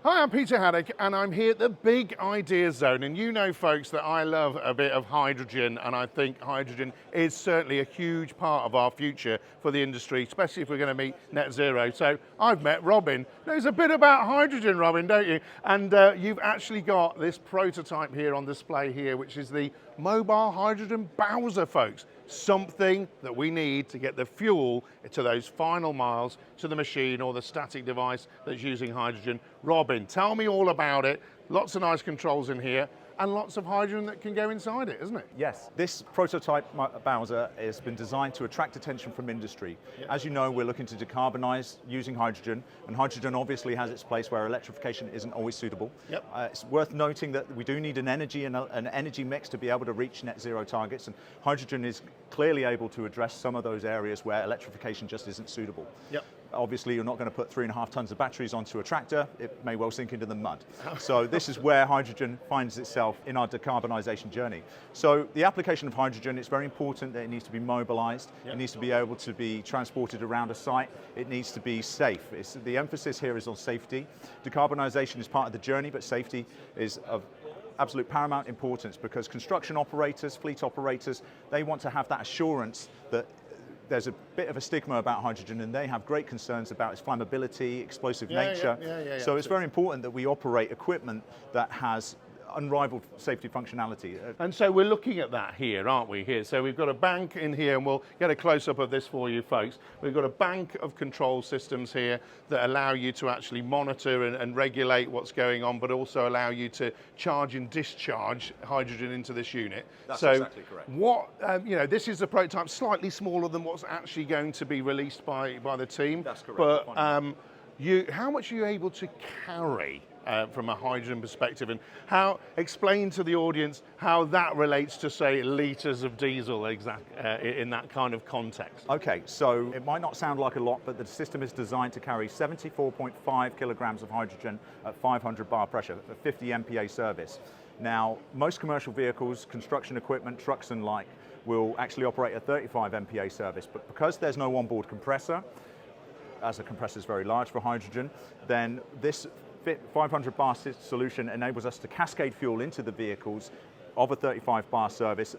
Hi, I'm Peter Haddock, and I'm here at the Big Idea Zone. And you know, folks, that I love a bit of hydrogen, and I think hydrogen is certainly a huge part of our future for the industry, especially if we're going to meet net zero. So I've met Robin. Knows a bit about hydrogen, Robin, don't you? And you've actually got this prototype here on display here, which is the mobile hydrogen Bowser, folks. Something that we need to get the fuel to those final miles to the machine or the static device that's using hydrogen. Robin, tell me all about it. Lots of nice controls in here and lots of hydrogen that can go inside it, isn't it? Yes, this prototype Bowser has been designed to attract attention from industry. Yep. As you know, we're looking to decarbonize using hydrogen, and hydrogen obviously has its place where electrification isn't always suitable. Yep. It's worth noting that we do need an energy and an energy mix to be able to reach net zero targets, and hydrogen is clearly able to address some of those areas where electrification just isn't suitable. Yep. Obviously, you're not going to put 3.5 tons of batteries onto a tractor. It may well sink into the mud. So this is where hydrogen finds itself in our decarbonisation journey. So the application of hydrogen, it's very important that it needs to be mobilised. Yep. It needs to be able to be transported around a site. It needs to be safe. The emphasis here is on safety. Decarbonisation is part of the journey, but safety is of absolute paramount importance, because construction operators, fleet operators, they want to have that assurance that there's a bit of a stigma about hydrogen, and they have great concerns about its flammability, explosive nature. So it's very important that we operate equipment that has unrivaled safety functionality. And so we're looking at that here, aren't we, here? So we've got a bank in here, and we'll get a close-up of this for you folks. We've got a bank of control systems here that allow you to actually monitor and regulate what's going on, but also allow you to charge and discharge hydrogen into this unit. That's so exactly correct. What, this is a prototype slightly smaller than what's actually going to be released by the team. That's correct. But how much are you able to carry from a hydrogen perspective, and explain to the audience how that relates to, say, litres of diesel in that kind of context? Okay, so it might not sound like a lot, but the system is designed to carry 74.5 kilograms of hydrogen at 500 bar pressure, a 50 MPa service. Now, most commercial vehicles, construction equipment, trucks and like, will actually operate at 35 MPa service, but because there's no onboard compressor, as a compressor is very large for hydrogen, then this 500 bar solution enables us to cascade fuel into the vehicles of a 35 bar service,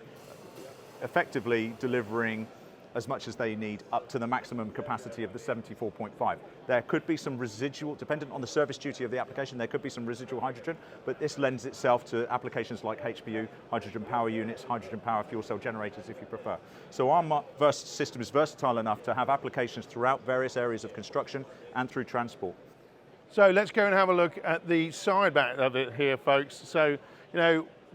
effectively delivering as much as they need up to the maximum capacity of the 74.5. There could be some residual, dependent on the service duty of the application, there could be some residual hydrogen, but this lends itself to applications like HPU, hydrogen power units, hydrogen power fuel cell generators if you prefer. So our system is versatile enough to have applications throughout various areas of construction and through transport. So let's go and have a look at the side back of it here, folks. So,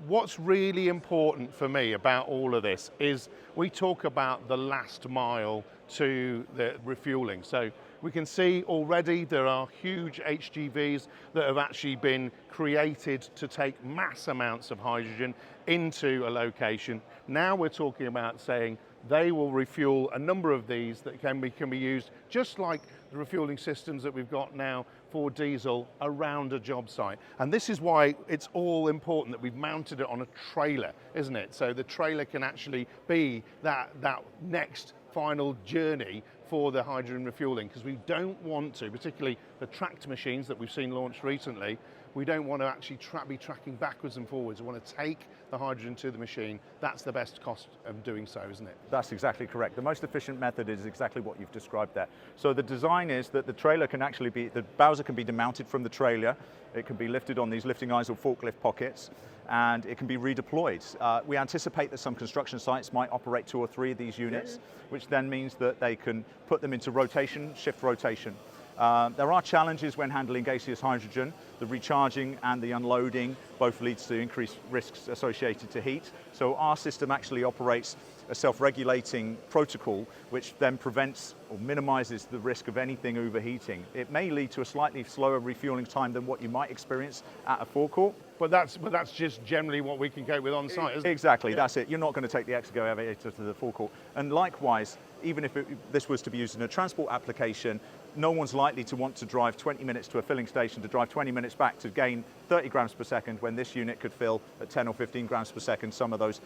what's really important for me about all of this is we talk about the last mile to the refueling. So we can see already there are huge HGVs that have actually been created to take mass amounts of hydrogen into a location. Now we're talking about saying they will refuel a number of these that can be used just like the refueling systems that we've got now for diesel around a job site. And this is why it's all important that we've mounted it on a trailer, isn't it? So the trailer can actually be that next final journey for the hydrogen refueling, because we don't want to, particularly the tracked machines that we've seen launched recently, we don't want to actually be tracking backwards and forwards. We want to take the hydrogen to the machine. That's the best cost of doing so, isn't it? That's exactly correct. The most efficient method is exactly what you've described there. So the design is that the trailer can actually the Bowser can be demounted from the trailer. It can be lifted on these lifting eyes or forklift pockets, and it can be redeployed. We anticipate that some construction sites might operate 2 or 3 of these units, which then means that they can put them into rotation, shift rotation. There are challenges when handling gaseous hydrogen. The recharging and the unloading both leads to increased risks associated to heat. So our system actually operates a self-regulating protocol, which then prevents or minimizes the risk of anything overheating. It may lead to a slightly slower refueling time than what you might experience at a forecourt. But that's just generally what we can go with on site, isn't it? Exactly, yeah. That's it. You're not going to take the Exego elevator to the forecourt. And likewise, even if this was to be used in a transport application, no one's likely to want to drive 20 minutes to a filling station to drive 20 minutes back to gain 30 grams per second when this unit could fill at 10 or 15 grams per second some of those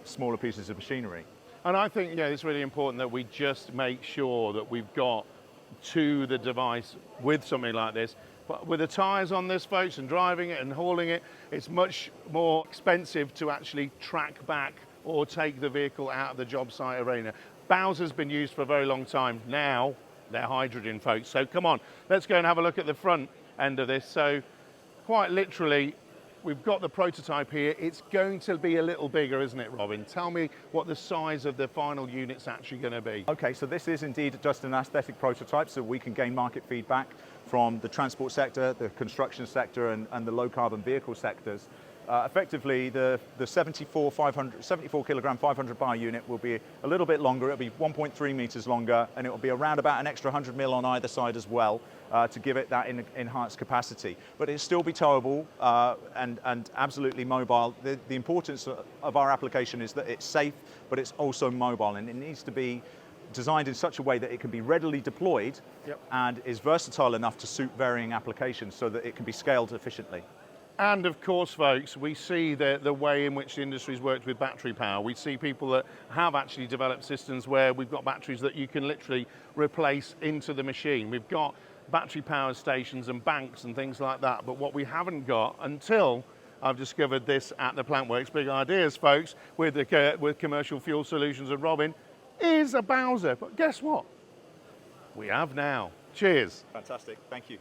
smaller pieces of machinery. And I think it's really important that we just make sure that we've got to the device with something like this But with the tyres on this, folks, and driving it and hauling it, it's much more expensive to actually track back or take the vehicle out of the job site arena. Bowser's been used for a very long time. Now, they're hydrogen, folks. So come on, let's go and have a look at the front end of this. So quite literally, we've got the prototype here. It's going to be a little bigger, isn't it, Robin? Tell me what the size of the final unit's actually going to be. Okay, so this is indeed just an aesthetic prototype, so we can gain market feedback from the transport sector, the construction sector, and the low carbon vehicle sectors. Effectively, the 74 kilogram 500 bar unit will be a little bit longer. It'll be 1.3 meters longer, and it will be around about an extra 100 mil on either side as well to give it that enhanced capacity. But it'll still be towable and absolutely mobile. The importance of our application is that it's safe, but it's also mobile, and it needs to be designed in such a way that it can be readily deployed and is versatile enough to suit varying applications so that it can be scaled efficiently. And of course, folks, we see the way in which the industry's worked with battery power. We see people that have actually developed systems where we've got batteries that you can literally replace into the machine. We've got battery power stations and banks and things like that. But what we haven't got until I've discovered this at the Plantworx Big Ideas, folks, with Commercial Fuel Solutions and Robin, is a Bowser. But guess what? We have now. Cheers. Fantastic. Thank you.